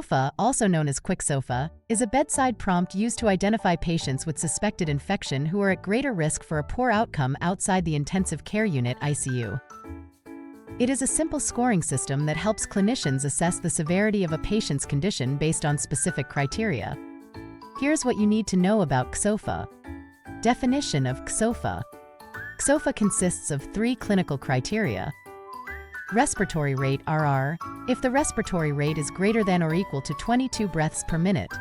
qsofa, also known as qsofa, is a bedside prompt used to identify patients with suspected infection who are at greater risk for a poor outcome outside the intensive care unit (ICU). It is a simple scoring system that helps clinicians assess the severity of a patient's condition based on specific criteria. Here's what you need to know about qsofa. Definition of qsofa. qsofa consists of 3 clinical criteria. Respiratory rate (RR), if the respiratory rate is greater than or equal to 22 breaths per minute.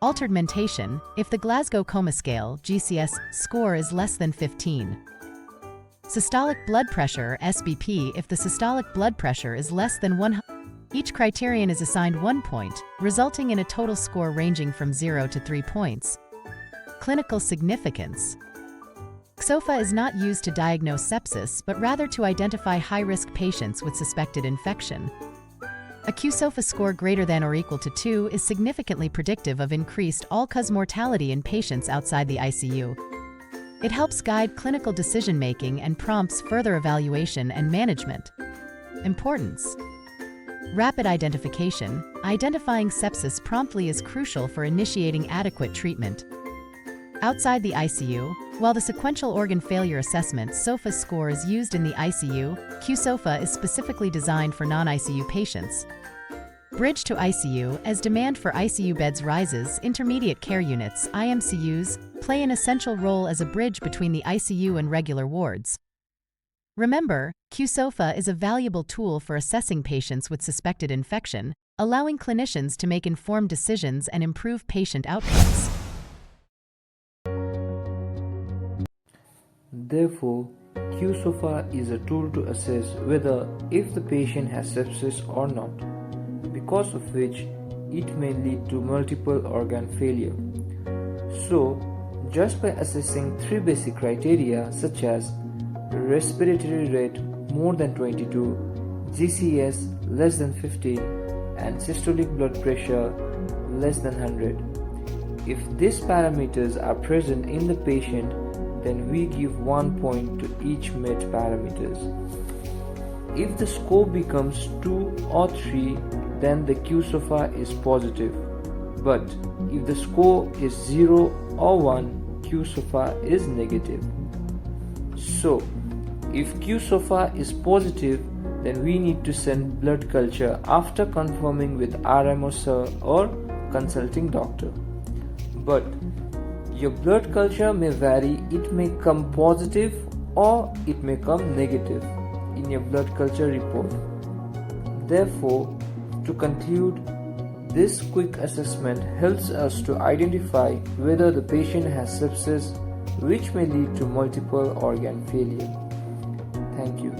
Altered mentation, if the Glasgow Coma Scale (GCS) score is less than 15. Systolic blood pressure (SBP), if the systolic blood pressure is less than 100. Each criterion is assigned 1 point, resulting in a total score ranging from 0 to 3 points. Clinical significance. qsofa is not used to diagnose sepsis, but rather to identify high-risk patients with suspected infection. A qsofa score greater than or equal to 2 is significantly predictive of increased all-cause mortality in patients outside the ICU. It helps guide clinical decision-making and prompts further evaluation and management. Importance. Rapid identification. Identifying sepsis promptly is crucial for initiating adequate treatment. Outside the ICU, while the sequential organ failure assessment (SOFA) score is used in the ICU, qsofa is specifically designed for non-ICU patients. Bridge to ICU. As demand for ICU beds rises, intermediate care units (IMCUs) play an essential role as a bridge between the ICU and regular wards. Remember, qsofa is a valuable tool for assessing patients with suspected infection, allowing clinicians to make informed decisions and improve patient outcomes. Therefore, qsofa is a tool to assess whether if the patient has sepsis or not, because of which it may lead to multiple organ failure. So, just by assessing 3 basic criteria such as respiratory rate more than 22, GCS less than 50, and systolic blood pressure less than 100, if these parameters are present in the patient, then we give 1 point to each met parameters. If the score becomes 2 or 3, then the qsofa is positive. But if the score is 0 or 1, qsofa is negative. So, if qsofa is positive, then we need to send blood culture after confirming with RM or consulting doctor. But your blood culture may vary. It may come positive or it may come negative in your blood culture report. Therefore, to conclude, this quick assessment helps us to identify whether the patient has sepsis, which may lead to multiple organ failure. Thank you.